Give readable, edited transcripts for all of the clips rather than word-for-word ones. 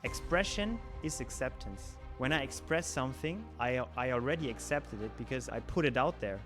Expression is acceptance. When I express something, I already accepted it because I put it out there.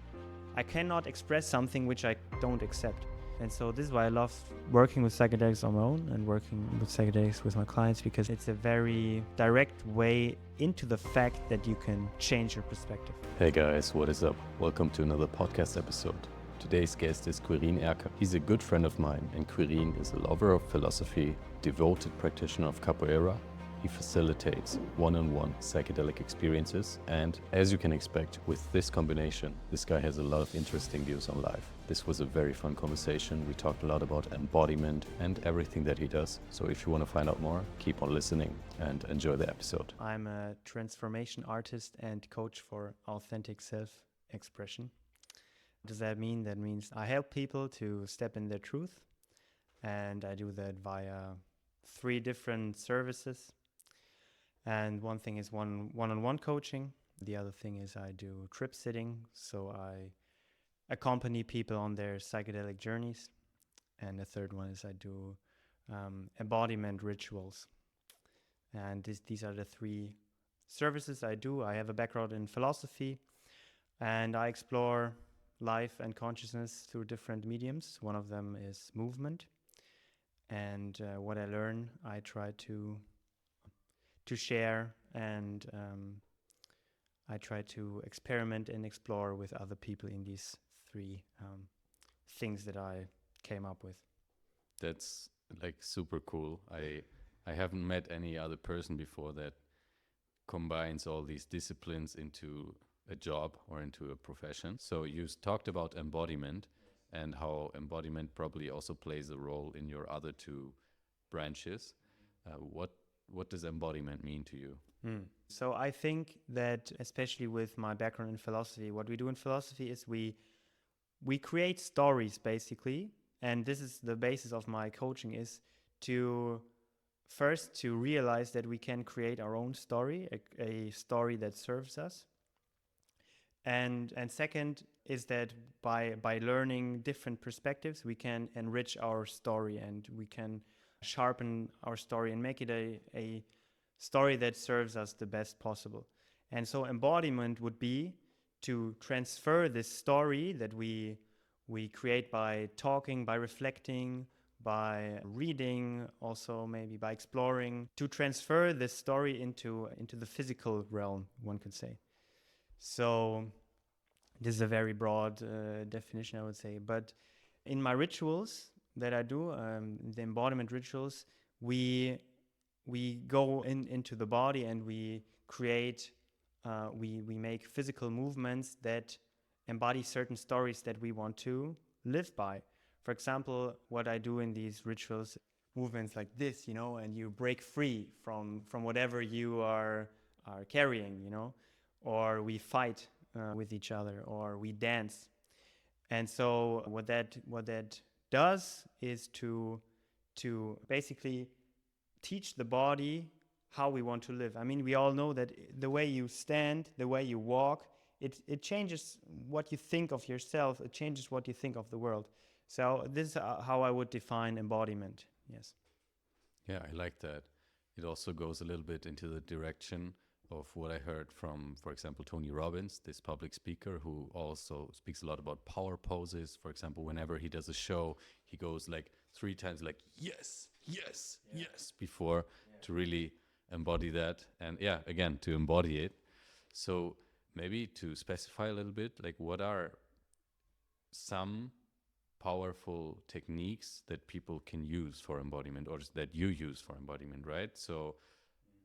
I cannot express something which I don't accept. And so this is why I love working with psychedelics on my own and working with psychedelics with my clients, because it's a very direct way into the fact that you can change your perspective. Hey guys, what is up? Welcome to another podcast episode. Today's guest is Quirin Erker. He's a good friend of mine, and Quirin is a lover of philosophy, devoted practitioner of Capoeira. He facilitates one-on-one psychedelic experiences, and as you can expect, with this combination, this guy has a lot of interesting views on life. This was a very fun conversation. We talked a lot about embodiment and everything that he does. So if you want to find out more, keep on listening and enjoy the episode. I'm a transformation artist and coach for authentic self-expression. What does that mean? That means I help people to step in their truth, and I do that via 3 different services. And one thing is one-on-one coaching. The other thing is I do trip sitting, so I accompany people on their psychedelic journeys. And the third one is I do embodiment rituals. And these are the 3 services I do. I have a background in philosophy, and I explore life and consciousness through different mediums. One of them is movement. And what I learn, I try to share, and I try to experiment and explore with other people in these 3 things that I came up with. That's like super cool. I haven't met any other person before that combines all these disciplines into a job or into a profession. So you talked about embodiment and how embodiment probably also plays a role in your other 2 branches. What does embodiment mean to you? So I think that, especially with my background in philosophy, what we do in philosophy is we create stories, basically. And this is the basis of my coaching, is to realize that we can create our own story, a story that serves us. And second is that by learning different perspectives, we can enrich our story, and we can sharpen our story and make it a story that serves us the best possible. And so embodiment would be to transfer this story that we create by talking, by reflecting, by reading, also maybe by exploring, to transfer this story into the physical realm, one could say. So this is a very broad definition, I would say. But in my rituals that I do, the embodiment rituals, we go into the body, and we create, we make physical movements that embody certain stories that we want to live by. For example, what I do in these rituals, movements like this, and you break free from whatever you are carrying, or we fight with each other, or we dance. And so what that does is to basically teach the body how we want to live. I mean, we all know that the way you stand, the way you walk, it changes what you think of yourself. It changes what you think of the world. So this is how I would define embodiment. Yes. Yeah, I like that. It also goes a little bit into the direction of what I heard from, for example, Tony Robbins, this public speaker who also speaks a lot about power poses. For example, whenever he does a show, he goes like 3 times like, yes, yes, yes, before to really embody that. And yeah, again, to embody it. So maybe to specify a little bit, like what are some powerful techniques that people can use for embodiment, or that you use for embodiment, right? So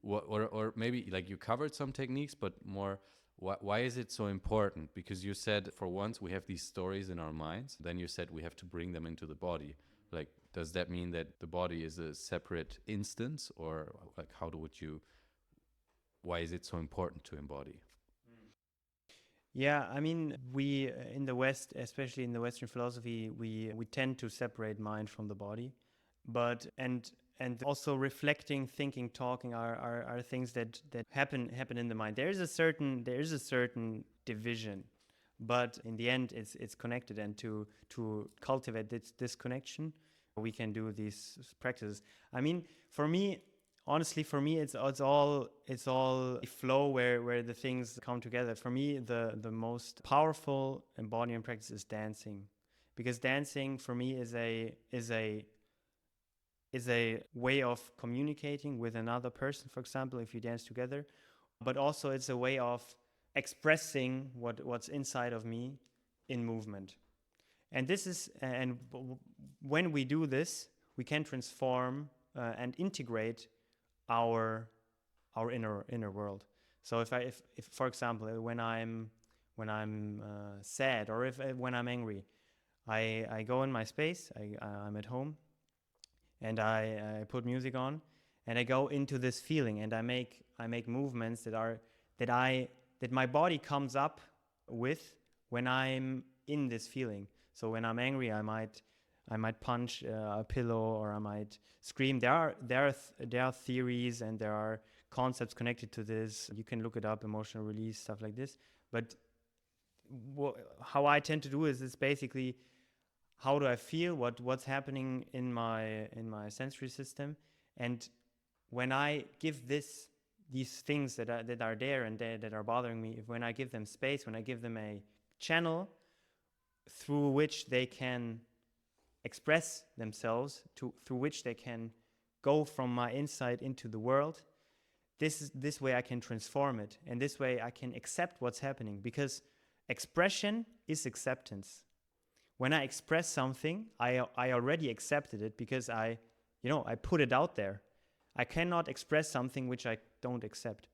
or maybe like you covered some techniques, but more, why is it so important? Because you said for once we have these stories in our minds, then you said we have to bring them into the body. Like, does that mean that the body is a separate instance, or like why is it so important to embody? Yeah, I mean, we in the West, especially in the Western philosophy, we tend to separate mind from the body, but and also reflecting, thinking, talking are things that happen in the mind. There is a certain division, but in the end, it's connected. And to cultivate this connection, we can do these practices. I mean, for me, honestly, for me, it's all a flow where the things come together. For me, the most powerful embodiment practice is dancing, because dancing for me is a way of communicating with another person. For example, if you dance together, but also it's a way of expressing what's inside of me in movement. And when we do this, we can transform and integrate our inner world. So if for example, when I'm sad, or if when I'm angry, I go in my space. I'm at home, and I put music on, and I go into this feeling, and I make movements that my body comes up with when I'm in this feeling. So when I'm angry, I might punch a pillow, or I might scream. There are theories, and there are concepts connected to this. You can look it up, emotional release, stuff like this. But how I tend to do is basically, how do I feel, what's happening in my sensory system, and when I give these things that are there and that are bothering me, when I give them space, when I give them a channel through which they can express themselves, through which they can go from my inside into the world, this way I can transform it, and this way I can accept what's happening, because expression is acceptance. When I express something, I already accepted it, because I put it out there. I cannot express something which I don't accept.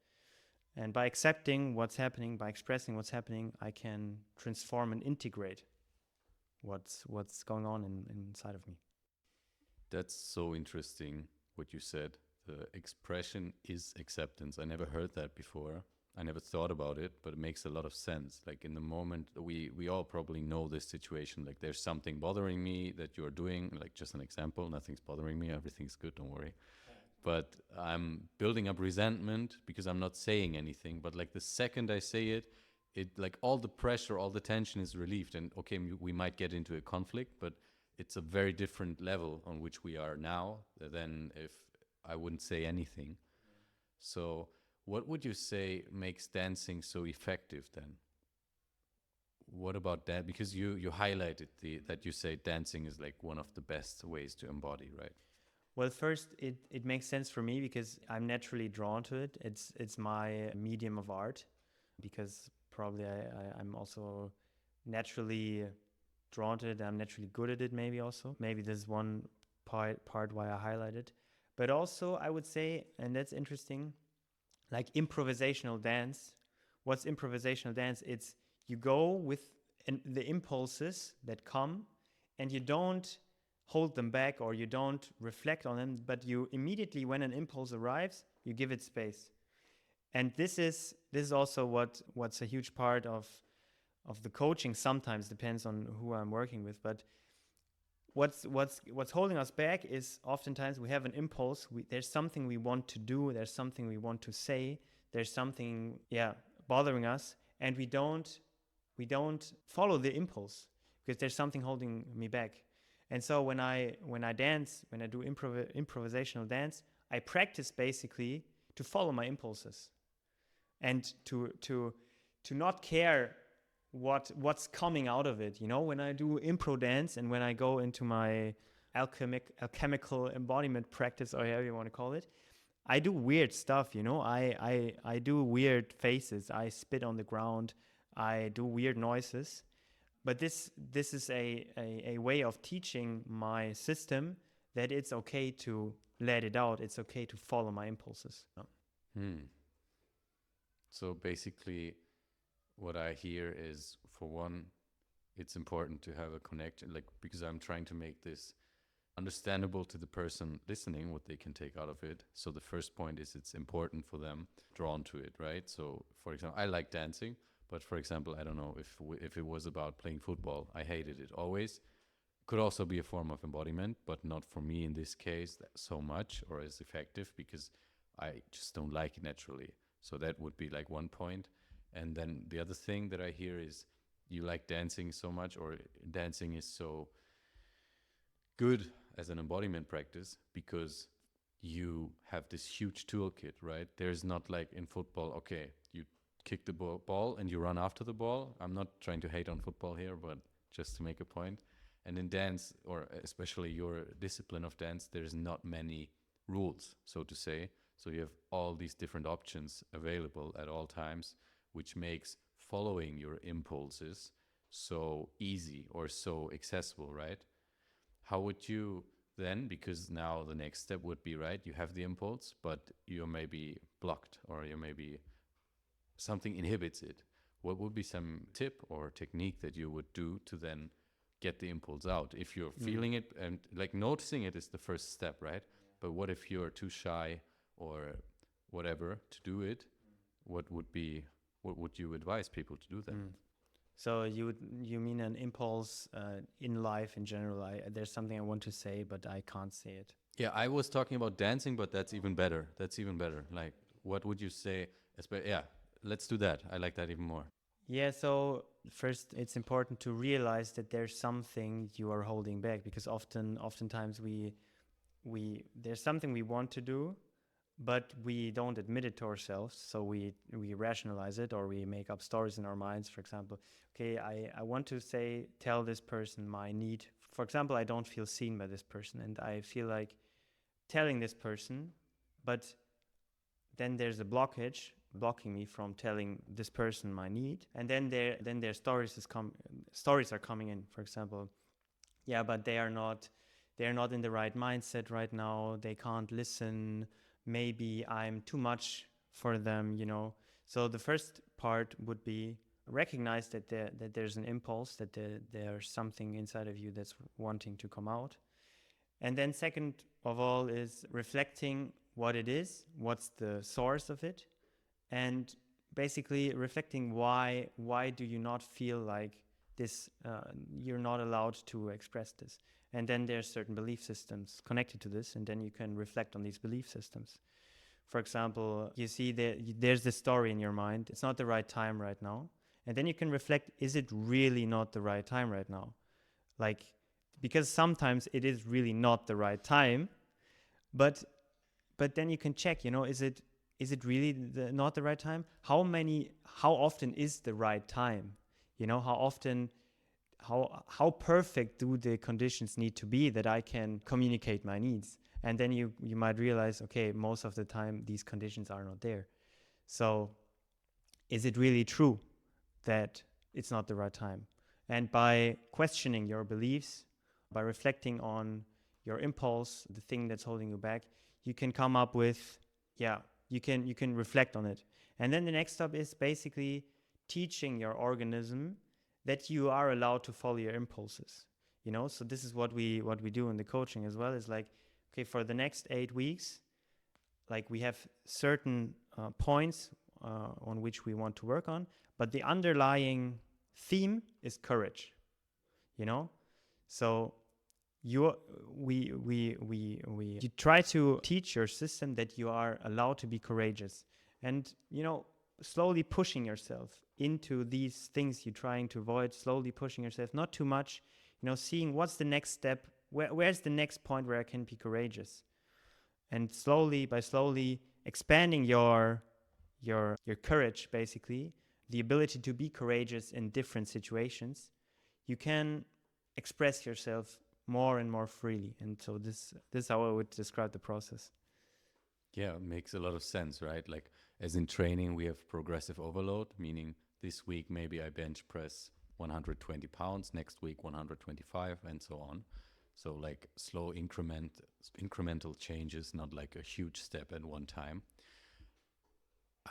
And by accepting what's happening, by expressing what's happening, I can transform and integrate what's going on inside of me. That's so interesting what you said. The expression is acceptance. I never heard that before. I never thought about it, but it makes a lot of sense. Like in the moment, we all probably know this situation. Like there's something bothering me that you're doing. Like just an example, nothing's bothering me. Everything's good. Don't worry. But I'm building up resentment because I'm not saying anything. But like the second I say it, like all the pressure, all the tension is relieved. And okay, we might get into a conflict, but it's a very different level on which we are now than if I wouldn't say anything. So what would you say makes dancing so effective then? What about that? Because you highlighted that you say dancing is like one of the best ways to embody, right? Well, first, it makes sense for me because I'm naturally drawn to it. It's my medium of art, because probably I'm also naturally drawn to it. I'm naturally good at it, maybe also. Maybe there's one part why I highlight it. But also, I would say, and that's interesting, like improvisational dance. What's improvisational dance? It's you go with the impulses that come, and you don't hold them back, or you don't reflect on them, but you immediately, when an impulse arrives, you give it space. And this is also what's a huge part of the coaching. Sometimes depends on who I'm working with, but what's holding us back is oftentimes we have an impulse. There's something we want to do. There's something we want to say. There's something bothering us, and we don't follow the impulse because there's something holding me back. And so when I dance, when I do improvisational dance, I practice basically to follow my impulses, and to not care what's coming out of it. When I do impro dance, and when I go into my alchemical embodiment practice, or however you want to call it, I do weird stuff. I do weird faces. I spit on the ground. I do weird noises. But this is a way of teaching my system that it's okay to let it out. It's okay to follow my impulses. So basically, what I hear is, for one, it's important to have a connection, like, because I'm trying to make this understandable to the person listening, what they can take out of it. So the first point is it's important for them, drawn to it, right? So, for example, I like dancing. But for example, I don't know, if it was about playing football, I hated it always. Could also be a form of embodiment, but not for me in this case so much or as effective, because I just don't like it naturally. So that would be like one point. And then the other thing that I hear is you like dancing so much, or dancing is so good as an embodiment practice because you have this huge toolkit, right? There's not like in football, okay, you kick the ball and you run after the ball. I'm not trying to hate on football here, but just to make a point. And in dance, or especially your discipline of dance, there's not many rules, so to say. So you have all these different options available at all times, which makes following your impulses so easy or so accessible, right? How would you then, because now the next step would be, right, you have the impulse, but you're maybe blocked or you maybe something inhibits it. What would be some tip or technique that you would do to then get the impulse out? If you're feeling it and like noticing it is the first step, right? But what if you're too shy or whatever to do it? What would you advise people to do then? So you mean an impulse in life in general? There's something I want to say, but I can't say it. Yeah, I was talking about dancing, but that's even better. That's even better. Like, what would you say? Yeah, let's do that. I like that even more. Yeah, so first it's important to realize that there's something you are holding back, because oftentimes we there's something we want to do, but we don't admit it to ourselves. So we rationalize it, or we make up stories in our minds. For example, okay, I want to tell this person my need. For example, I don't feel seen by this person, and I feel like telling this person, but then there's a blockage blocking me from telling this person my need. And then their stories are coming in. For example, yeah, but they're not in the right mindset right now. They can't listen. Maybe I'm too much for them, So the first part would be recognize that there's an impulse, that there's something inside of you that's wanting to come out. And then second of all is reflecting what it is, what's the source of it, and basically reflecting why do you not feel like this, you're not allowed to express this. And then there's certain belief systems connected to this, and then you can reflect on these belief systems. For example, you see there's this story in your mind, it's not the right time right now. And then you can reflect, is it really not the right time right now? Like, because sometimes it is really not the right time, but then you can check, is it really not the right time? How often is the right time? How perfect do the conditions need to be that I can communicate my needs? And then you might realize, okay, most of the time these conditions are not there. So is it really true that it's not the right time? And by questioning your beliefs, by reflecting on your impulse, the thing that's holding you back, you can come up with, you can reflect on it. And then the next step is basically teaching your organism that you are allowed to follow your impulses. So this is what we do in the coaching as well, is like, okay, for the next 8 weeks, like we have certain points on which we want to work on, but the underlying theme is courage. So you try to teach your system that you are allowed to be courageous, and slowly pushing yourself into these things you're trying to avoid, slowly pushing yourself, not too much, seeing what's the next step, where's the next point where I can be courageous, and slowly expanding your courage, basically the ability to be courageous in different situations, you can express yourself more and more freely. And so this is how I would describe the process. Yeah, it makes a lot of sense, right? Like, as in training, we have progressive overload, meaning this week maybe I bench press 120 pounds, next week 125, and so on. So like slow incremental changes, not like a huge step at one time.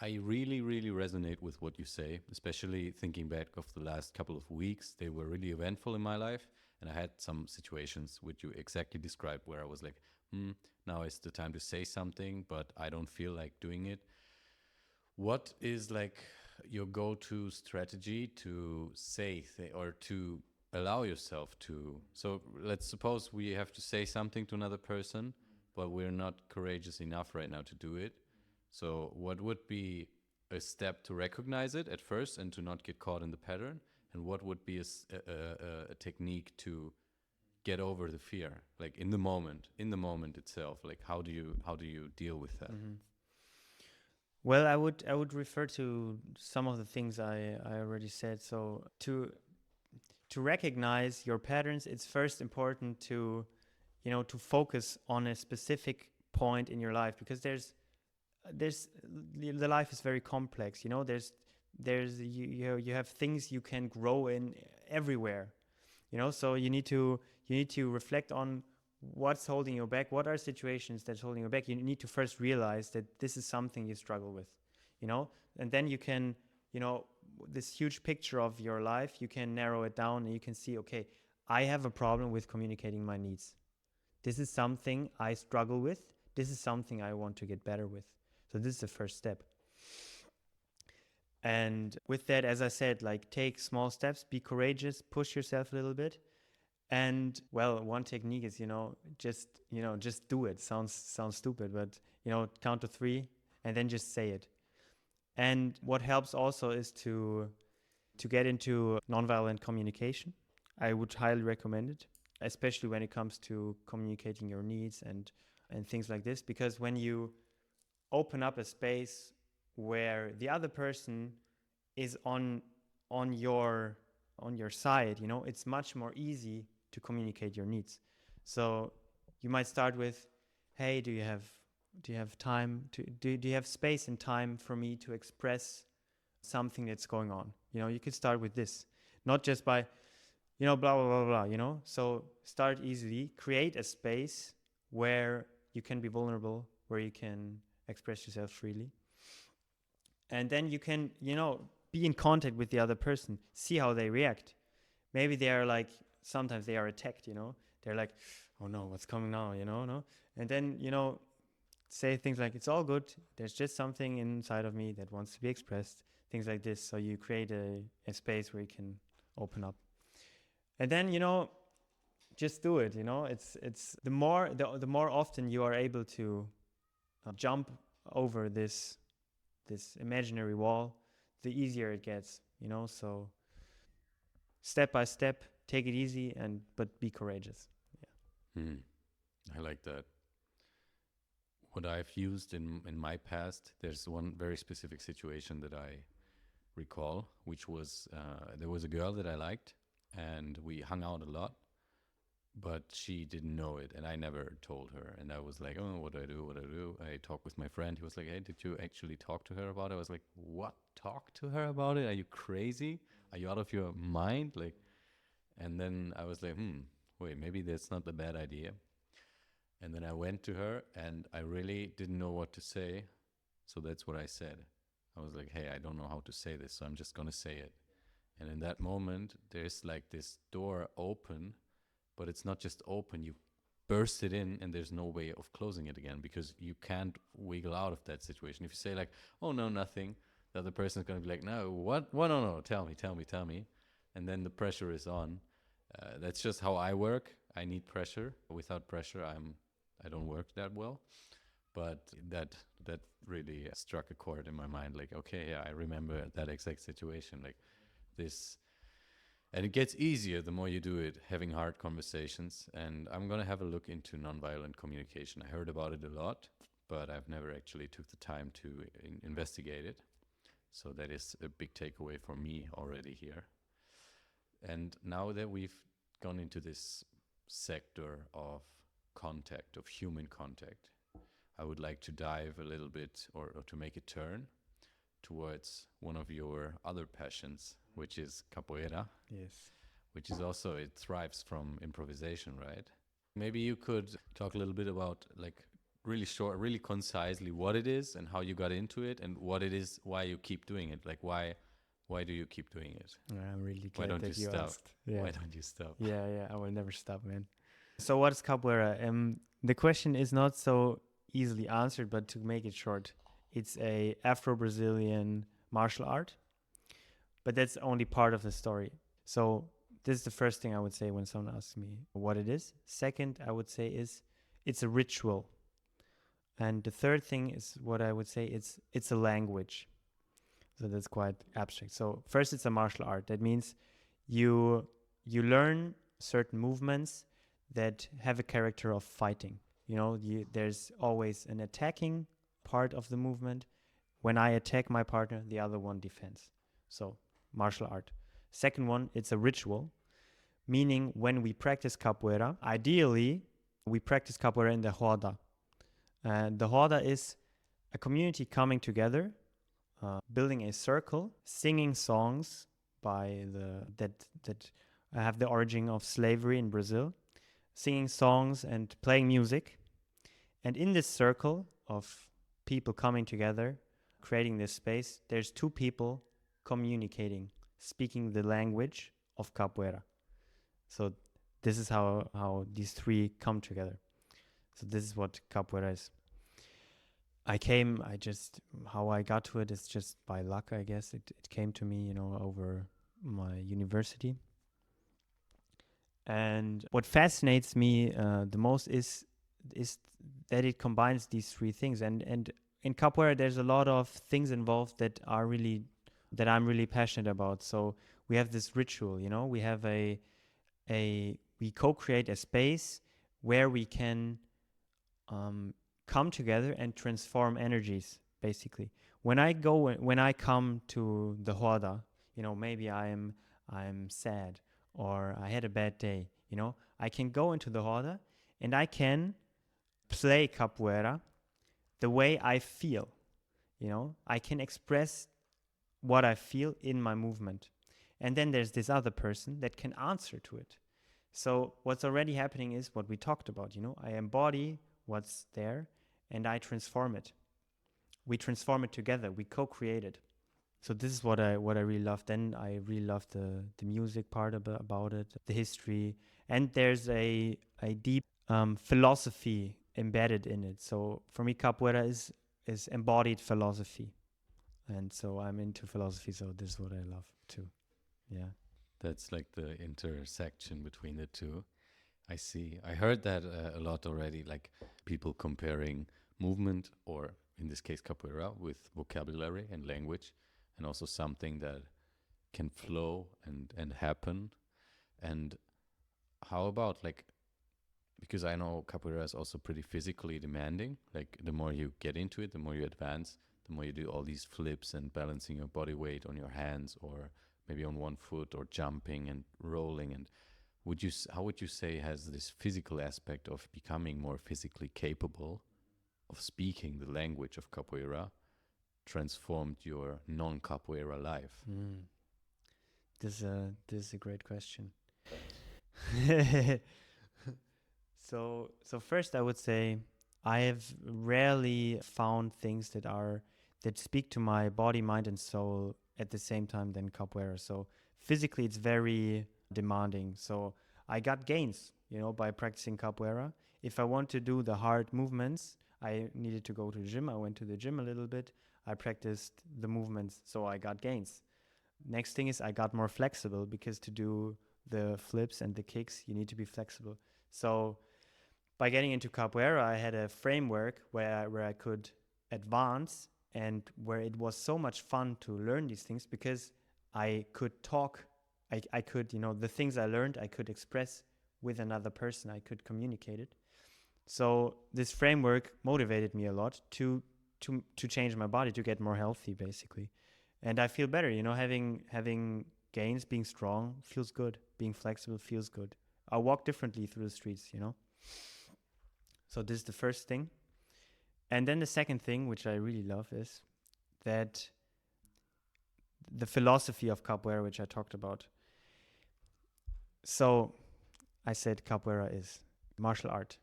I really, really resonate with what you say, especially thinking back of the last couple of weeks. They were really eventful in my life. And I had some situations which you exactly described where I was like, now is the time to say something, but I don't feel like doing it. What is like your go-to strategy to say or to allow yourself to? So let's suppose we have to say something to another person, but we're not courageous enough right now to do it. So what would be a step to recognize it at first and to not get caught in the pattern? And what would be a technique to get over the fear, like in the moment itself? Like how do you deal with that? Well, I would refer to some of the things I already said. So to recognize your patterns, it's first important to to focus on a specific point in your life, because there's the life is very complex. There's you have things you can grow in everywhere. So you need to reflect on what's holding you back. What are situations that's holding you back? You need to first realize that this is something you struggle with, and then you can, this huge picture of your life, you can narrow it down and you can see, okay, I have a problem with communicating my needs. This is something I struggle with. This is something I want to get better with. So this is the first step. And with that, as I said, like, take small steps, be courageous, push yourself a little bit. And well, one technique is, just do it. Sounds stupid, but count to 3 and then just say it. And what helps also is to get into nonviolent communication. I would highly recommend it, especially when it comes to communicating your needs and things like this, because when you open up a space where the other person is on your side, it's much more easy to communicate your needs. So you might start with, hey, do you have time do you have space and time for me to express something that's going on? You could start with this, not just by blah blah blah blah. So start easily, create a space where you can be vulnerable, where you can express yourself freely, and then you can be in contact with the other person, see how they react. Maybe they are like, sometimes they are attacked, they're like, oh no, what's coming now, no? And then say things like, it's all good, there's just something inside of me that wants to be expressed, things like this. So you create a space where you can open up, and then just do it. It's the more often you are able to jump over this imaginary wall, the easier it gets. So step by step, take it easy, but be courageous. I like that. What I've used in my past, there's one very specific situation that I recall, which was there was a girl that I liked, and we hung out a lot, but she didn't know it, and I never told her. And I was like, oh, what do I do? I talked with my friend. He was like, hey, did you actually talk to her about it? I was like, what? Talk to her about it? Are you crazy? Are you out of your mind? Like, and then I was like, wait, maybe that's not a bad idea. And then I went to her, and I really didn't know what to say. So that's what I said. I was like, hey, I don't know how to say this, so I'm just going to say it. And in that moment, there's like this door open, but it's not just open. You burst it in, and there's no way of closing it again, because you can't wiggle out of that situation. If you say like, oh, no, nothing, the other person is going to be like, no, what? No, tell me. And then the pressure is on. That's just how I work. I need pressure. Without pressure, I don't work that well. But that really struck a chord in my mind. Like, okay, yeah, I remember that exact situation. Like this, and it gets easier the more you do it, having hard conversations. And I'm gonna have a look into nonviolent communication. I heard about it a lot, but I've never actually took the time to investigate it. So that is a big takeaway for me already here. And now that we've gone into this sector of contact, of human contact, I would like to dive a little bit, or to make a turn towards one of your other passions, which is capoeira. Yes. Which is also, it thrives from improvisation, right? Maybe you could talk a little bit about, like, really short, really concisely, what it is and how you got into it, and what it is, why you keep doing it. Like, why do you keep doing it? I'm really glad Why don't that you you stop? asked. Yeah. Why don't you stop? Yeah, I will never stop, man. So what is capoeira? The question is not so easily answered, but to make it short, it's a Afro-Brazilian martial art, but that's only part of the story. So this is the first thing I would say when someone asks me what it is. Second, I would say is it's a ritual. And the third thing is what I would say it's a language. So that's quite abstract. So first, it's a martial art. That means you learn certain movements that have a character of fighting. There's always an attacking part of the movement. When I attack my partner, the other one defends. So, martial art. Second one, it's a ritual, meaning when we practice capoeira, ideally, we practice capoeira in the roda. And the roda is a community coming together, building a circle, singing songs that have the origin of slavery in Brazil, singing songs and playing music. And in this circle of people coming together, creating this space, there's two people communicating, speaking the language of capoeira. So this is how these three come together. So this is what capoeira is. How I got to it is just by luck, I guess. It came to me, over my university. And what fascinates me the most is that it combines these three things. And in capoeira, there's a lot of things involved that I'm really passionate about. So we have this ritual, we have we co-create a space where we can come together and transform energies, basically. When I come to the roda, maybe I'm sad or I had a bad day, I can go into the roda and I can play capoeira the way I feel, I can express what I feel in my movement. And then there's this other person that can answer to it. So what's already happening is what we talked about, I embody what's there and I transform it. We transform it together, we co-create it. So this is what I really love. Then I really love the music part about it, the history, and there's a deep philosophy embedded in it. So for me, capoeira is embodied philosophy, and so I'm into philosophy. So this is what I love too. Yeah, that's like the intersection between the two. I see. I heard that a lot already, like people comparing movement, or in this case capoeira, with vocabulary and language, and also something that can flow and happen. And how about, like, because I know capoeira is also pretty physically demanding, like the more you get into it, the more you advance, the more you do all these flips and balancing your body weight on your hands or maybe on one foot, or jumping and rolling. And how would you say has this physical aspect of becoming more physically capable of speaking the language of capoeira transformed your non-capoeira life? This is a great question. So first I would say I have rarely found things that speak to my body, mind, and soul at the same time than capoeira. So physically it's very demanding. So I got gains, by practicing capoeira. If I want to do the hard movements, I needed to go to the gym. I went to the gym a little bit. I practiced the movements, so I got gains. Next thing is I got more flexible, because to do the flips and the kicks, you need to be flexible. So by getting into capoeira, I had a framework where I could advance, and where it was so much fun to learn these things, because I could talk. I could, the things I learned, I could express with another person. I could communicate it. So this framework motivated me a lot to change my body, to get more healthy, basically. And I feel better, having gains, being strong feels good. Being flexible feels good. I walk differently through the streets, So this is the first thing. And then the second thing, which I really love, is that the philosophy of capoeira, which I talked about. So I said capoeira is martial art.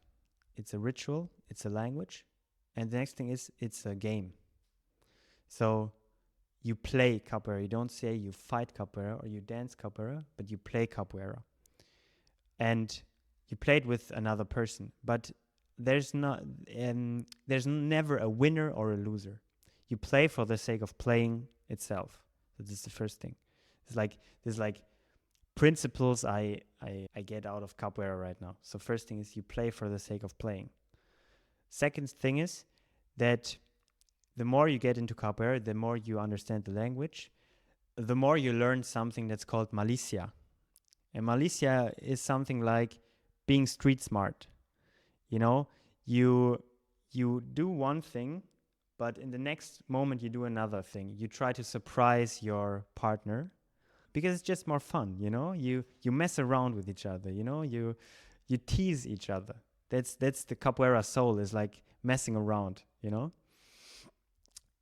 It's a ritual, it's a language. And the next thing is it's a game. So you play capoeira. You don't say you fight capoeira or you dance capoeira, but you play capoeira. And you play it with another person. But there's never a winner or a loser. You play for the sake of playing itself. So this is the first thing. There's like principles I get out of capoeira right now. So first thing is you play for the sake of playing. Second thing is that the more you get into capoeira, the more you understand the language, the more you learn something that's called malicia. And malicia is something like being street smart. You know, you you do one thing, but in the next moment you do another thing. You try to surprise your partner because it's just more fun. You mess around with each other. You tease each other. That's the capoeira soul, is like messing around.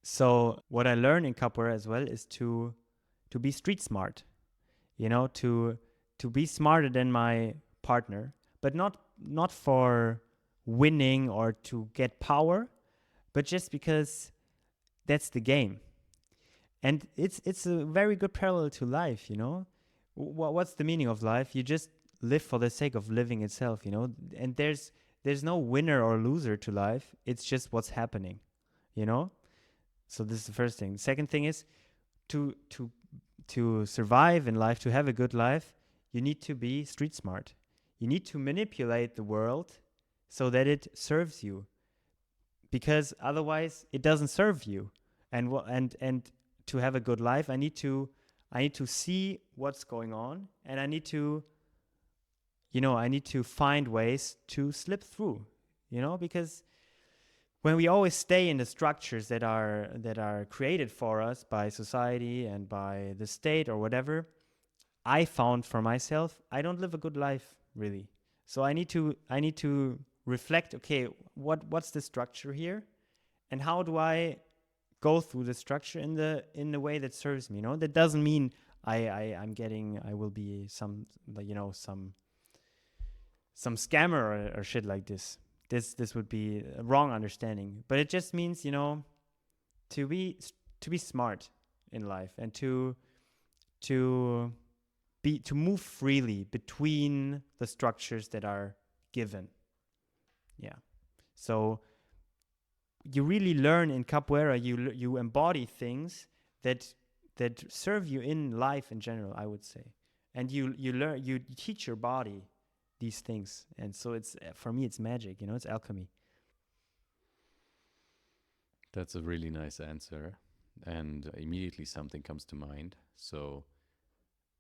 So what I learned in capoeira as well is to be street smart, to be smarter than my partner, but not for winning or to get power, but just because that's the game. And it's a very good parallel to life. What's the meaning of life? You just live for the sake of living itself. And there's no winner or loser to life. It's just what's happening. So this is the first thing. The second thing is to survive in life, to have a good life, you need to be street smart. You need to manipulate the world so that it serves you, because otherwise it doesn't serve you. And to have a good life, I need to see what's going on, and I need to find ways to slip through, because when we always stay in the structures that are created for us by society and by the state or whatever, I found for myself, I don't live a good life really. So I need to reflect, okay, what's the structure here, and how do I go through the structure in the way that serves me. That doesn't mean I will be some scammer or shit like this. This would be a wrong understanding. But it just means, to be smart in life, and to move freely between the structures that are given. Yeah. So you really learn in capoeira, you embody things that serve you in life in general, I would say. And you teach your body these things. And so it's, for me, it's magic, it's alchemy. That's a really nice answer. And immediately something comes to mind. So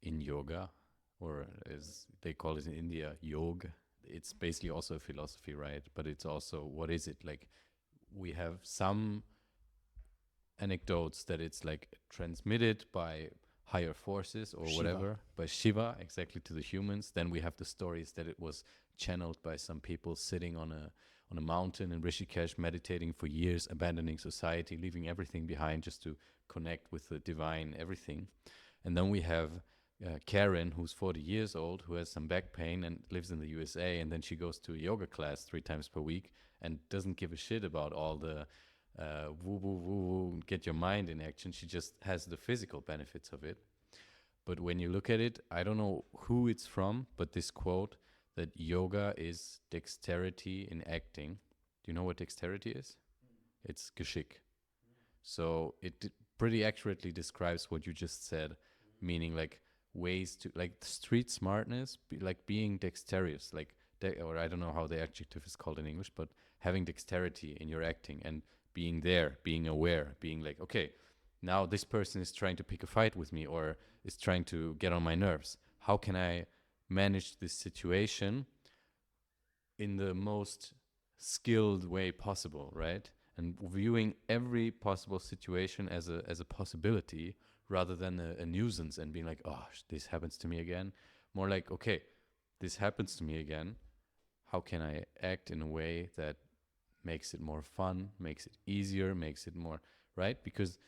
in yoga, or as they call it in India, yoga, it's basically also a philosophy, right? But it's also, what is it? Like, we have some anecdotes that it's like transmitted by higher forces or Shiva. whatever, by Shiva, exactly, to the humans. Then we have the stories that it was channeled by some people sitting on a mountain in Rishikesh, meditating for years, abandoning society, leaving everything behind just to connect with the divine, everything. And then we have Quirin, who's 40 years old, who has some back pain and lives in the USA, and then she goes to a yoga class 3 times per week and doesn't give a shit about all the woo woo woo woo, get your mind in action. She just has the physical benefits of it. But when you look at it, I don't know who it's from, but this quote that yoga is dexterity in acting. Do you know what dexterity is? It's Geschick. So it pretty accurately describes what you just said, meaning like ways to, like, street smartness, like being dexterous, like, or I don't know how the adjective is called in English, but having dexterity in your acting and being there, being aware, being like, okay, now this person is trying to pick a fight with me or is trying to get on my nerves. How can I manage this situation in the most skilled way possible, right? And viewing every possible situation as a possibility rather than a nuisance and being like, oh, this happens to me again. More like, okay, this happens to me again. How can I act in a way that makes it more fun, makes it easier, makes it more, right? Because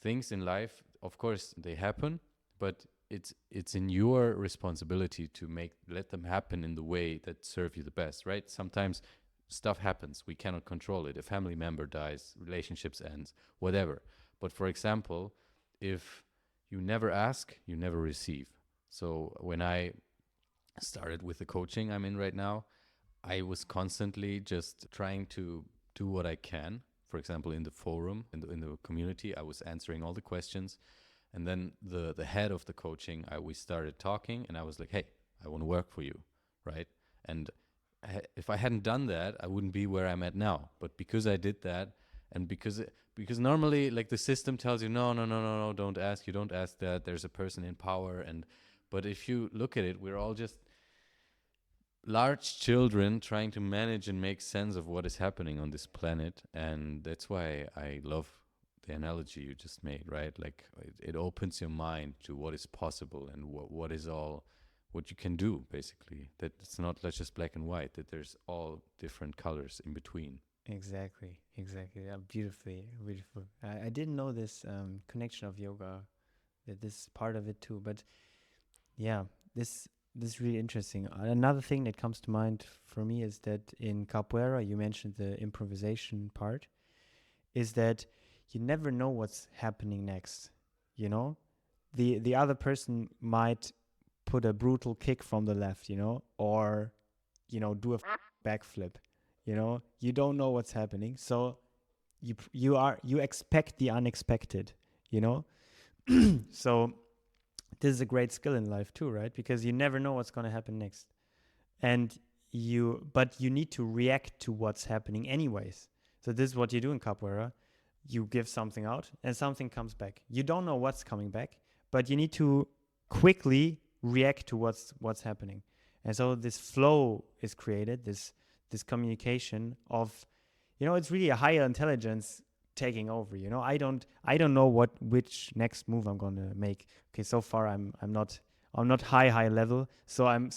things in life, of course, they happen, but it's in your responsibility to let them happen in the way that serve you the best, right? Sometimes stuff happens, we cannot control it. A family member dies, relationships ends, whatever. But for example, if you never ask, you never receive. So when I started with the coaching I'm in right now, I was constantly just trying to do what I can. For example, in the forum, in the community, I was answering all the questions. And then the head of the coaching, we started talking, and I was like, hey, I want to work for you, right? And if I hadn't done that, I wouldn't be where I'm at now. But because I did that, and because normally, like, the system tells you, no, don't ask. You don't ask that. There's a person in power. But if you look at it, we're all just large children trying to manage and make sense of what is happening on this planet. And that's why I love the analogy you just made, right? Like it opens your mind to what is possible and what is all what you can do, basically. That it's not like just black and white, that there's all different colors in between. Exactly, exactly. Yeah, beautifully, beautiful. I didn't know this connection of yoga, that this is part of it too. But yeah, this is really interesting. Another thing that comes to mind for me is that in capoeira, you mentioned the improvisation part, is that you never know what's happening next. You know, the other person might put a brutal kick from the left, or do a backflip. You don't know what's happening, so you expect the unexpected. You know, so this is a great skill in life too, right? Because you never know what's going to happen next, and but you need to react to what's happening anyways. So this is what you do in capoeira. You give something out and something comes back. You don't know what's coming back, but you need to quickly react to what's happening. And so this flow is created, this communication of, it's really a higher intelligence taking over. I don't know which next move I'm gonna make. Okay, so far I'm not high level, so I'm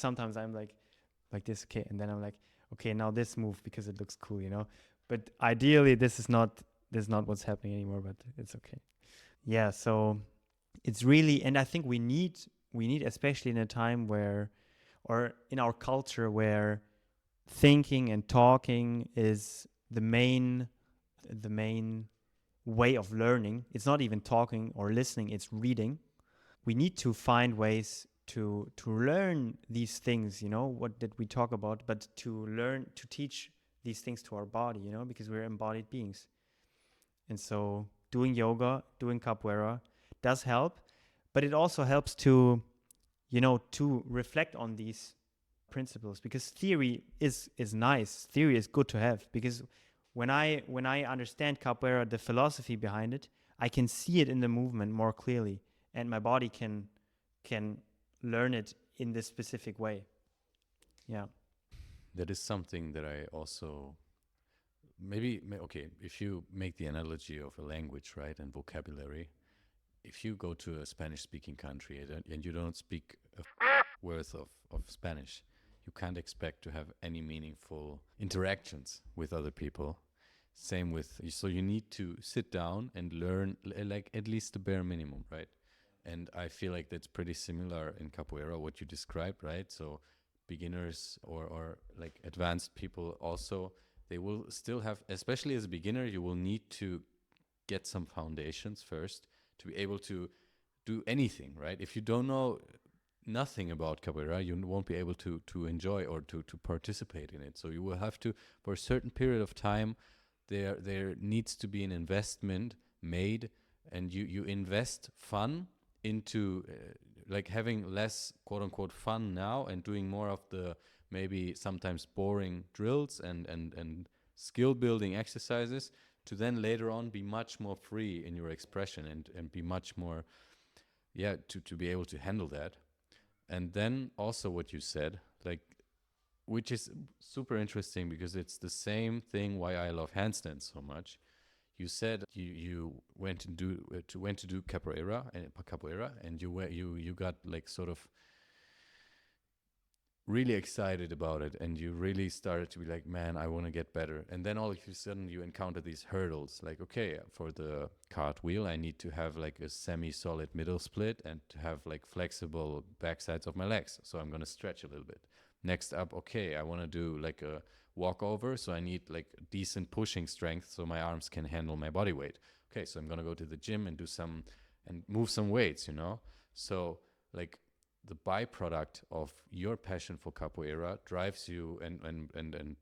like this, okay, and then I'm like, okay, now this move because it looks cool. But ideally this is not what's happening anymore, but it's okay. Yeah, so it's really, and I think we need especially in a time where, or in our culture where thinking and talking is the main way of learning. It's not even talking or listening, it's reading. We need to find ways to learn these things, what did we talk about, but to teach these things to our body, because we're embodied beings. And so doing yoga, doing capoeira does help, but it also helps to reflect on these principles, because theory is nice. Theory is good to have, because when I understand capoeira, the philosophy behind it, I can see it in the movement more clearly, and my body can learn it in this specific way. Yeah. That is something that I also okay, if you make the analogy of a language, right, and vocabulary, if you go to a Spanish speaking country and you don't speak a worth of Spanish, you can't expect to have any meaningful interactions with other people. Same with, so you need to sit down and learn like at least the bare minimum, right? And I feel like that's pretty similar in capoeira, what you described, right? So beginners or like advanced people also, they will still have, especially as a beginner, you will need to get some foundations first to be able to do anything, right? If you don't know nothing about capoeira, you won't be able to enjoy or to participate in it. So you will have to, for a certain period of time, there needs to be an investment made, and you invest fun into like having less quote unquote fun now and doing more of the maybe sometimes boring drills and skill building exercises, to then later on be much more free in your expression and be much more, yeah, to be able to handle that. And then also what you said, like, which is super interesting because it's the same thing why I love handstand so much. You said you went to do capoeira, and you got like sort of really excited about it, and you really started to be like, man, I want to get better. And then all of a sudden you encounter these hurdles, like, okay, for the cartwheel I need to have like a semi-solid middle split and to have like flexible backsides of my legs, so I'm going to stretch a little bit. Next up, okay, I want to do like a walkover, so I need like decent pushing strength so my arms can handle my body weight. Okay, so I'm going to go to the gym and do some and move some weights, so like the byproduct of your passion for capoeira drives you and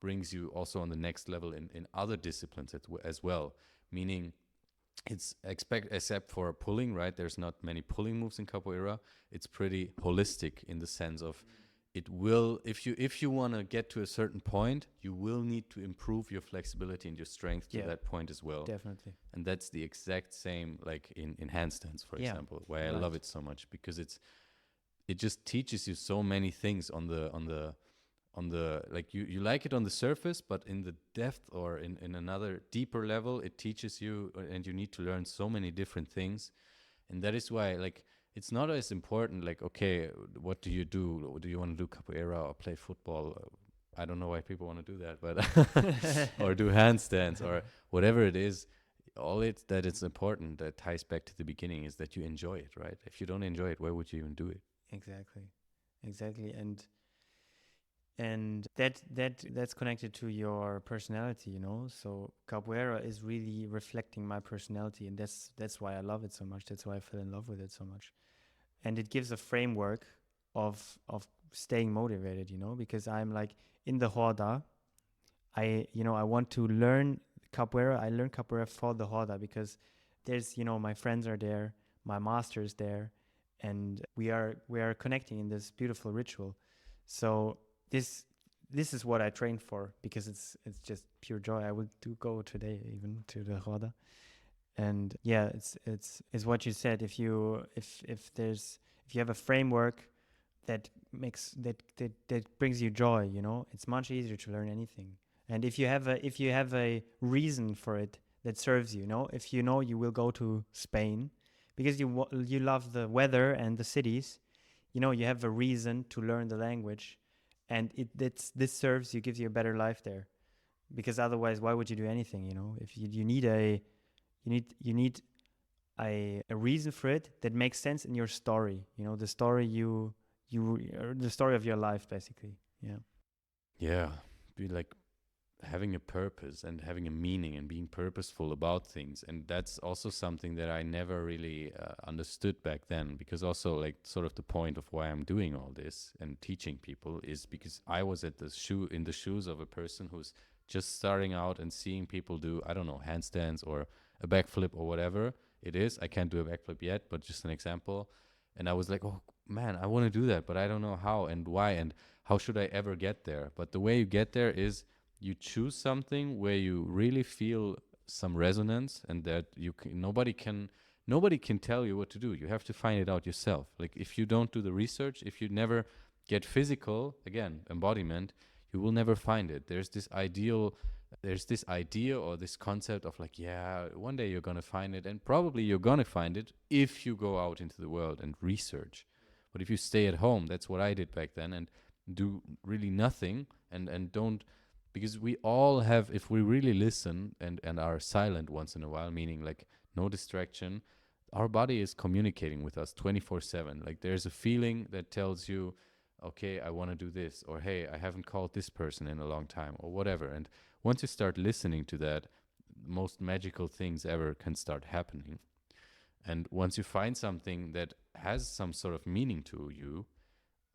brings you also on the next level in other disciplines as well. Meaning, except for pulling, right? There's not many pulling moves in capoeira. It's pretty holistic in the sense of it will, if you want to get to a certain point, you will need to improve your flexibility and your strength to that point as well. Definitely. And that's the exact same like in handstands, for example, why I right. love it so much, because it just teaches you so many things on the on the, like, you like it on the surface, but in the depth or in another deeper level, it teaches you, and you need to learn so many different things. And that is why, like, it's not as important, like, okay, what do you do? Do you want to do capoeira or play football? I don't know why people want to do that, but or do handstands or whatever it is. All that it's important, that ties back to the beginning, is that you enjoy it, right? If you don't enjoy it, why would you even do it? Exactly, and that's connected to your personality, you know. So capoeira is really reflecting my personality, and that's why I love it so much. That's why I fell in love with it so much, and it gives a framework of staying motivated, you know, because I'm like in the Horda. I want to learn capoeira. I learn capoeira for the Horda because there's, my friends are there, my master is there, and we are connecting in this beautiful ritual. So this is what I train for, because it's just pure joy. I will do go today even to the Horda. And yeah, it's what you said. If you have a framework that brings you joy, it's much easier to learn anything. And if you have a reason for it that serves you, if you know you will go to Spain because you love the weather and the cities, you have a reason to learn the language, and this serves you, gives you a better life there. Because otherwise, why would you do anything? If you need a reason for it that makes sense in your story. The story the story of your life, basically. Yeah. Yeah, be like having a purpose and having a meaning and being purposeful about things. And that's also something that I never really understood back then, because also, like, sort of the point of why I'm doing all this and teaching people is because I was in the shoes of a person who's just starting out and seeing people do, I don't know, handstands or a backflip or whatever it is. I can't do a backflip yet, but just an example. And I was like, oh man, I want to do that, but I don't know how and why and how should I ever get there. But the way you get there is you choose something where you really feel some resonance, and that nobody can tell you what to do. You have to find it out yourself. Like, if you don't do the research, if you never get physical, again, embodiment, you will never find it. There's this idea or this concept of, like, yeah, one day you're going to find it, and probably you're going to find it if you go out into the world and research. But if you stay at home, that's what I did back then, and do really nothing, and don't, because we all have, if we really listen and are silent once in a while, meaning like no distraction, our body is communicating with us 24/7. Like, there's a feeling that tells you, okay, I want to do this, or hey, I haven't called this person in a long time, or whatever. And once you start listening to that, most magical things ever can start happening. And once you find something that has some sort of meaning to you,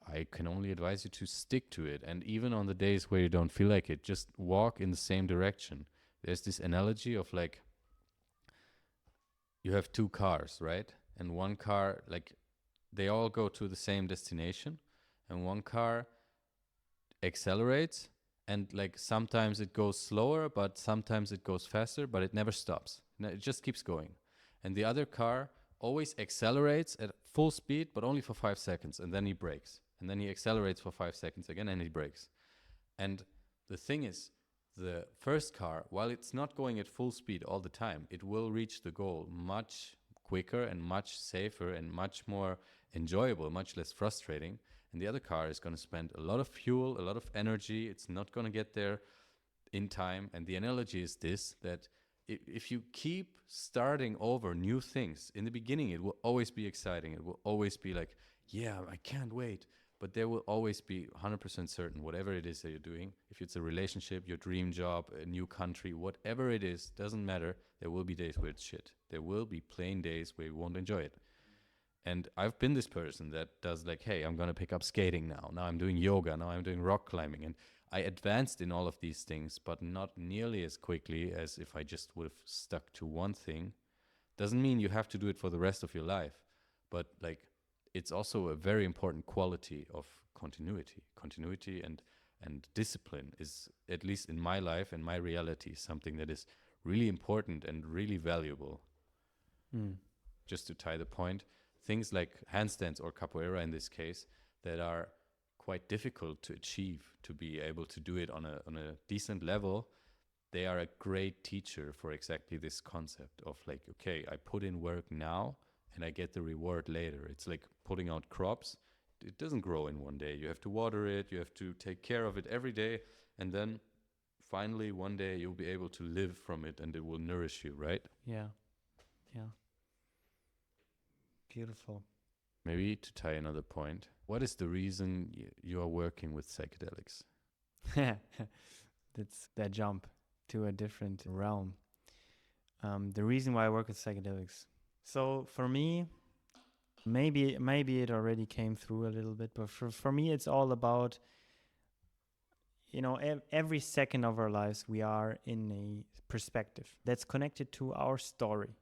I can only advise you to stick to it. And even on the days where you don't feel like it, just walk in the same direction. There's this analogy of, like, you have two cars, right? And one car, like, they all go to the same destination, and one car accelerates, and, like, sometimes it goes slower, but sometimes it goes faster, but it never stops. It just keeps going. And the other car always accelerates at full speed, but only for 5 seconds, and then he brakes. And then he accelerates for 5 seconds again, and he brakes. And the thing is, the first car, while it's not going at full speed all the time, it will reach the goal much quicker and much safer and much more enjoyable, much less frustrating. And the other car is going to spend a lot of fuel, a lot of energy. It's not going to get there in time. And the analogy is this, that if you keep starting over new things, in the beginning, it will always be exciting. It will always be like, yeah, I can't wait. But there will always be 100% certain, whatever it is that you're doing, if it's a relationship, your dream job, a new country, whatever it is, doesn't matter. There will be days where it's shit. There will be plain days where you won't enjoy it. And I've been this person that does, like, hey, I'm going to pick up skating now. Now I'm doing yoga. Now I'm doing rock climbing. And I advanced in all of these things, but not nearly as quickly as if I just would have stuck to one thing. Doesn't mean you have to do it for the rest of your life. But, like, it's also a very important quality of continuity. Continuity and discipline is, at least in my life and my reality, something that is really important and really valuable. Just to tie the point, things like handstands or capoeira in this case, that are quite difficult to achieve, to be able to do it on a decent level, they are a great teacher for exactly this concept of like, okay, I put in work now and I get the reward later. It's like putting out crops. It doesn't grow in one day. You have to water it, you have to take care of it every day, and then finally one day you'll be able to live from it and it will nourish you, right? Yeah. Yeah. Beautiful. Maybe to tie another point, what is the reason you are working with psychedelics? That's that jump to a different realm. The reason why I work with psychedelics. So for me, maybe it already came through a little bit, but for me, it's all about, every second of our lives, we are in a perspective that's connected to our story.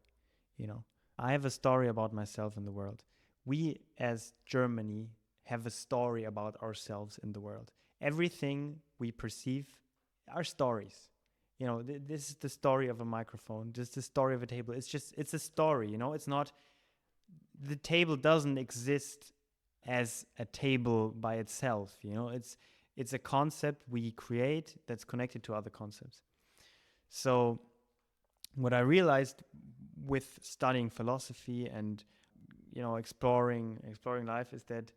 I have a story about myself in the world. We, as Germany, have a story about ourselves in the world. Everything we perceive are stories. This is the story of a microphone. This is the story of a table. It's a story. It's not. The table doesn't exist as a table by itself. It's a concept we create that's connected to other concepts. So what I realized with studying philosophy and exploring life is that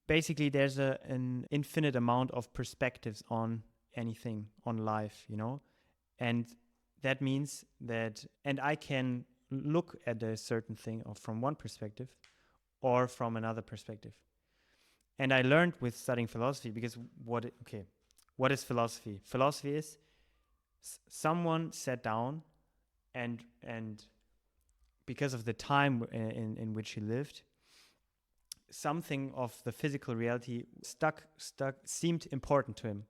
basically there's an infinite amount of perspectives on anything, on life, and that means that, and I can look at a certain thing from one perspective or from another perspective. And I learned with studying philosophy, because what is philosophy? Philosophy is someone sat down and because of the time in which he lived, something of the physical reality stuck seemed important to him.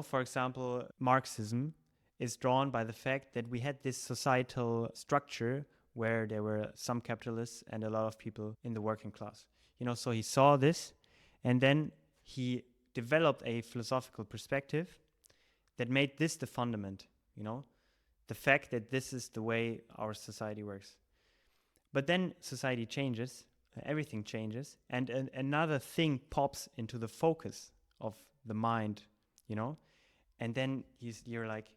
For example, Marxism is drawn by the fact that we had this societal structure where there were some capitalists and a lot of people in the working class. So he saw this, and then he developed a philosophical perspective that made this the fundament, the fact that this is the way our society works. But then society changes, everything changes, and another thing pops into the focus of the mind, and then you're like,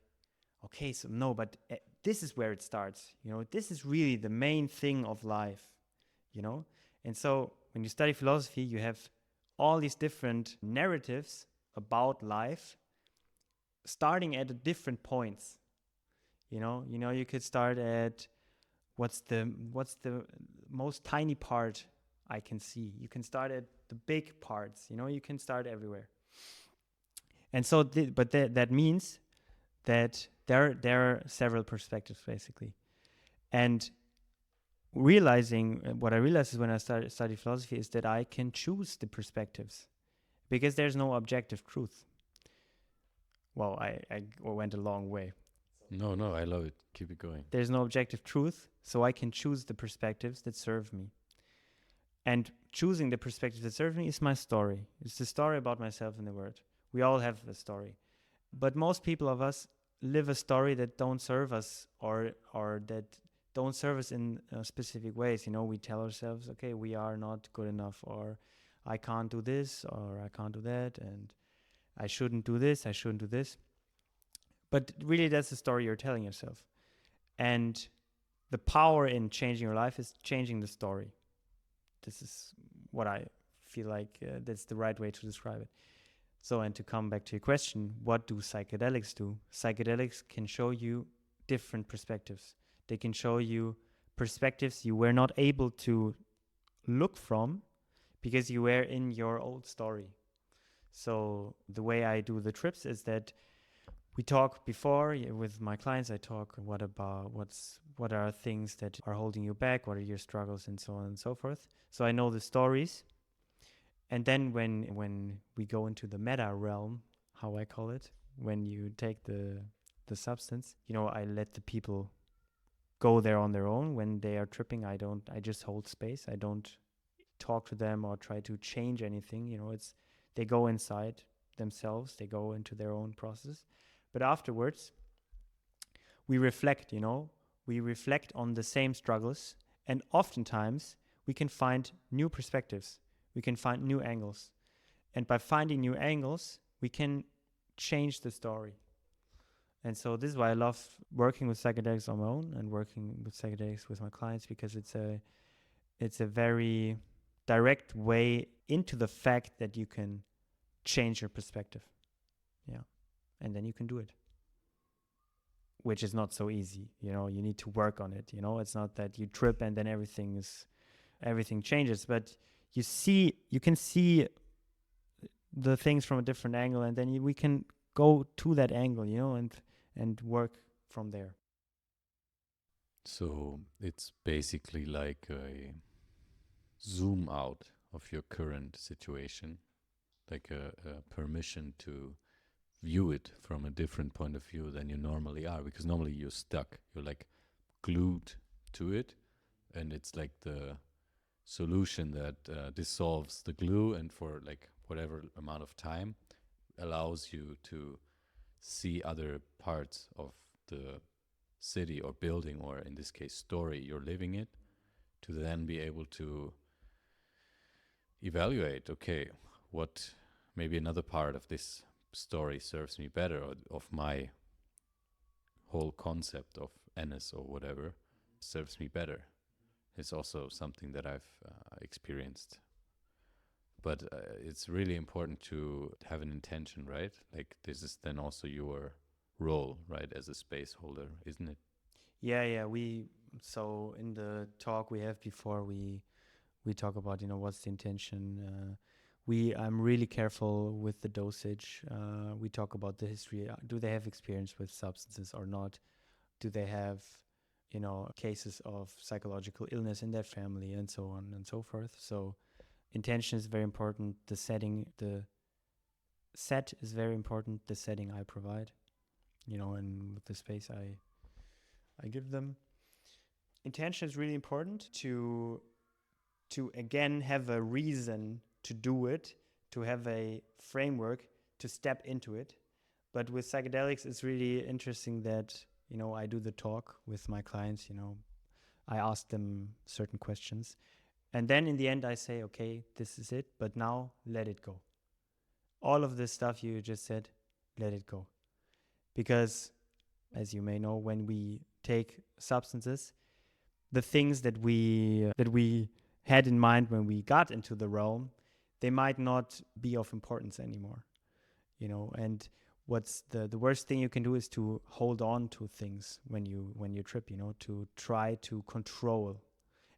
okay, so no, but this is where it starts, this is really the main thing of life, and so when you study philosophy, you have all these different narratives about life starting at different points. You could start at what's the most tiny part I can see. You can start at the big parts. You can start everywhere. And so, that means that there are several perspectives basically. And what I realized is when I study philosophy is that I can choose the perspectives, because there's no objective truth. Well, I went a long way. No, I love it. Keep it going. There's no objective truth, so I can choose the perspectives that serve me. And choosing the perspectives that serve me is my story. It's the story about myself in the world. We all have a story. But most people of us live a story that don't serve us, or that don't serve us in specific ways. We tell ourselves, okay, we are not good enough, or I can't do this, or I can't do that, and I shouldn't do this, I shouldn't do this. But really, that's the story you're telling yourself. And the power in changing your life is changing the story. This is what I feel like that's the right way to describe it. So, and to come back to your question, what do psychedelics do? Psychedelics can show you different perspectives. They can show you perspectives you were not able to look from because you were in your old story. So the way I do the trips is that we talk before with my clients. I talk what are things that are holding you back, what are your struggles, and so on and so forth. So I know the stories, and then when we go into the meta realm, how I call it, when you take the substance, I let the people go there on their own. When they are tripping, I just hold space. I don't talk to them or try to change anything. They go inside themselves. They go into their own process. But afterwards, we reflect, we reflect on the same struggles, and oftentimes we can find new perspectives. We can find new angles. And by finding new angles, we can change the story. And so this is why I love working with psychedelics on my own and working with psychedelics with my clients, because it's a very direct way into the fact that you can change your perspective. Yeah. And then you can do it. Which is not so easy. You need to work on it. It's not that you trip and then everything changes, but you can see the things from a different angle, and then we can go to that angle, and work from there. So it's basically like a zoom out of your current situation, like a permission to view it from a different point of view than you normally are, because normally you're stuck, you're like glued to it, and it's like the solution that dissolves the glue, and for like whatever amount of time allows you to see other parts of the city or building, or in this case story you're living it, to then be able to evaluate, okay, what maybe another part of this story serves me better, or of my whole concept of Enes or whatever serves me better. It's also something that I've experienced. But it's really important to have an intention, right? Like this is then also your role, right, as a space holder, isn't it? Yeah. So in the talk we have before, we talk about what's the intention. I'm really careful with the dosage. We talk about the history. Do they have experience with substances or not? Do they have cases of psychological illness in their family, and so on and so forth? So intention is very important. The set is very important. The setting I provide, and with the space I give them. Intention is really important to again have a reason to do it, to have a framework to step into it. But with psychedelics, it's really interesting that I do the talk with my clients. I ask them certain questions, and then in the end I say, okay, this is it, but now let it go. All of this stuff you just said, let it go. Because as you may know, when we take substances, the things that we had in mind when we got into the realm, they might not be of importance anymore. And what's the worst thing you can do is to hold on to things when you trip, to try to control.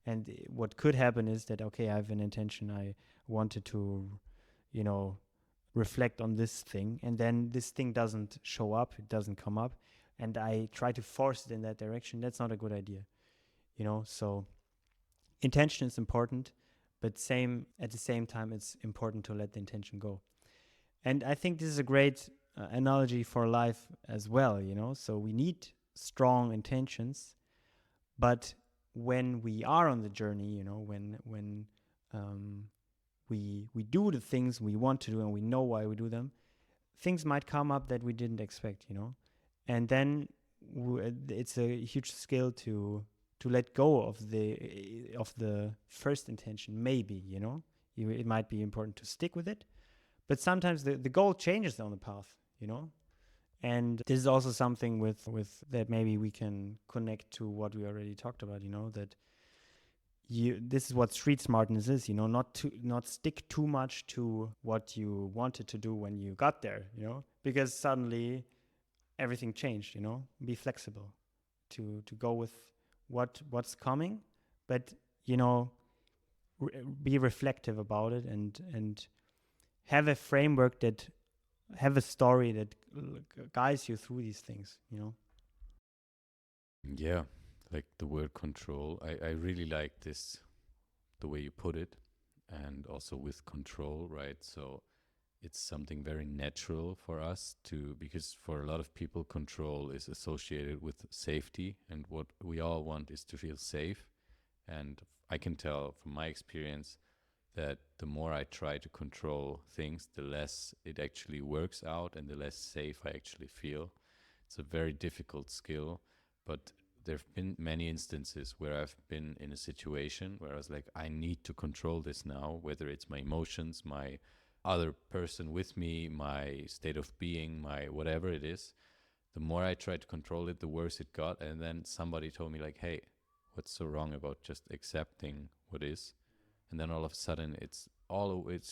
And what could happen is that, okay, I have an intention, I wanted to reflect on this thing, and then this thing doesn't show up, it doesn't come up, and I try to force it in that direction. That's not a good idea. So intention is important, but at the same time, it's important to let the intention go. And I think this is a great analogy for life as well, So we need strong intentions, but when we are on the journey, when we do the things we want to do and we know why we do them, things might come up that we didn't expect, And then it's a huge skill to let go of the first intention. Maybe it might be important to stick with it, but sometimes the goal changes on the path, And this is also something with that maybe we can connect to what we already talked about, that this is what street smartness is, not stick too much to what you wanted to do when you got there, because suddenly everything changed, Be flexible to go with what's coming, but be reflective about it, and have a framework, have a story that guides you through these things, Yeah, like the word control. I really like this, the way you put it, and also with control, right? So it's something very natural for us because for a lot of people, control is associated with safety, and what we all want is to feel safe. And I can tell from my experience that the more I try to control things, the less it actually works out and the less safe I actually feel. It's a very difficult skill, but there have been many instances where I've been in a situation where I was like, I need to control this now, whether it's my emotions, my other person with me, my state of being, my whatever it is. The more I tried to control it, the worse it got. And then somebody told me like, hey, what's so wrong about just accepting what is? And then all of a sudden it's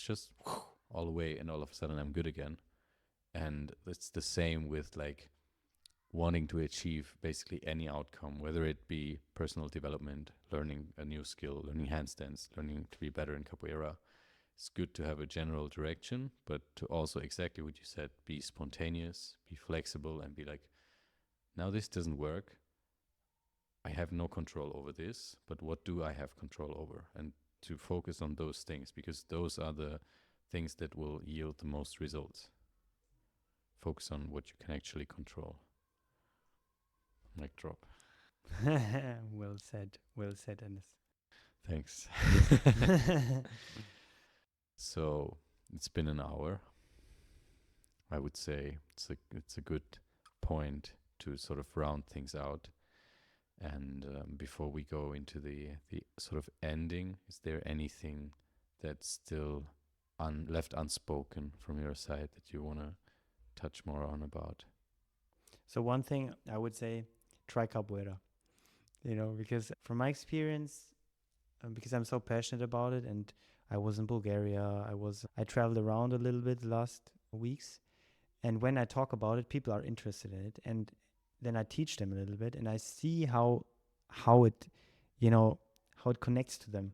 just all away, and all of a sudden I'm good again. And it's the same with like wanting to achieve basically any outcome, whether it be personal development, learning a new skill, learning handstands, learning to be better in capoeira. It's good to have a general direction, but to also, exactly what you said, be spontaneous, be flexible, and be like, now this doesn't work. I have no control over this, but what do I have control over? And to focus on those things, because those are the things that will yield the most results. Focus on what you can actually control. Mic drop. Well said, Enes. Thanks. So it's been an hour. I would say it's a good point to sort of round things out. And before we go into the sort of ending, is there anything that's still left unspoken from your side that you want to touch more on about? So one thing I would say, try capoeira. Because from my experience, because I'm so passionate about it, and I was in Bulgaria, I traveled around a little bit the last weeks, and when I talk about it, people are interested in it, and then I teach them a little bit, and I see how it connects to them.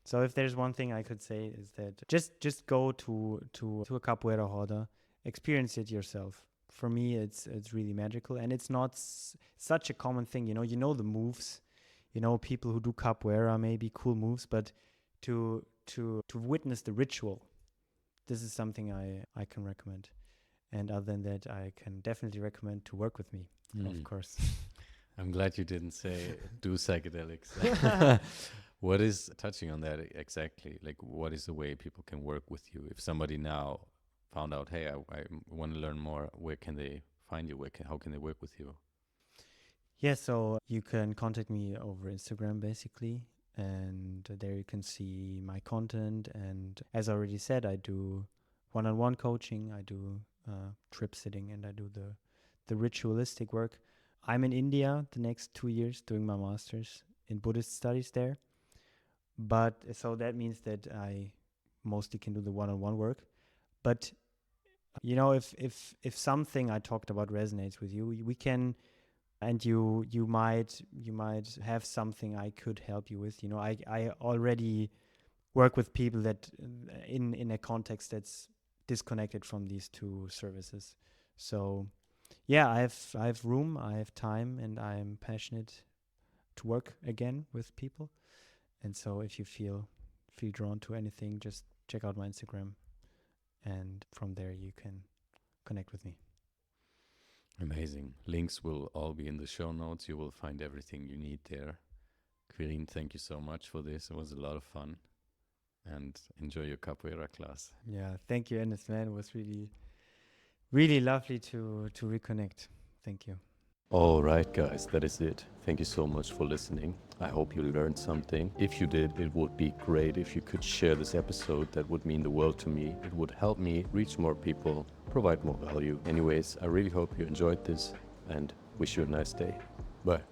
So if there's one thing I could say is that just go to a capoeira roda, experience it yourself. For me, it's really magical, and it's not such a common thing. You know the moves, people who do capoeira, maybe cool moves, but to witness the ritual, this is something I can recommend. And other than that, I can definitely recommend to work with me, of course. I'm glad you didn't say do psychedelics. What is, touching on that exactly, like what is the way people can work with you? If somebody now found out, hey, I want to learn more, where can they find you? How can they work with you? Yeah, so you can contact me over Instagram, basically. And there you can see my content. And as I already said, I do one-on-one coaching, I do trip sitting, and I do the ritualistic work. I'm in India the next 2 years doing my master's in Buddhist studies there. But so that means that I mostly can do the one-on-one work. But if something I talked about resonates with you, we can, and you might have something I could help you with. I already work with people that in a context that's disconnected from these two services. So yeah, I have room, I have time, and I'm passionate to work again with people. And so if you feel drawn to anything, just check out my Instagram, and from there you can connect with me. Amazing. Links will all be in the show notes. You will find everything you need there. Quirin, thank you so much for this. It was a lot of fun. And enjoy your capoeira class. Yeah, thank you, Enes, man. It was really, really lovely to reconnect. Thank you. All right, guys, that is it. Thank you so much for listening. I hope you learned something. If you did, it would be great if you could share this episode. That would mean the world to me. It would help me reach more people, provide more value. Anyways, I really hope you enjoyed this and wish you a nice day. Bye.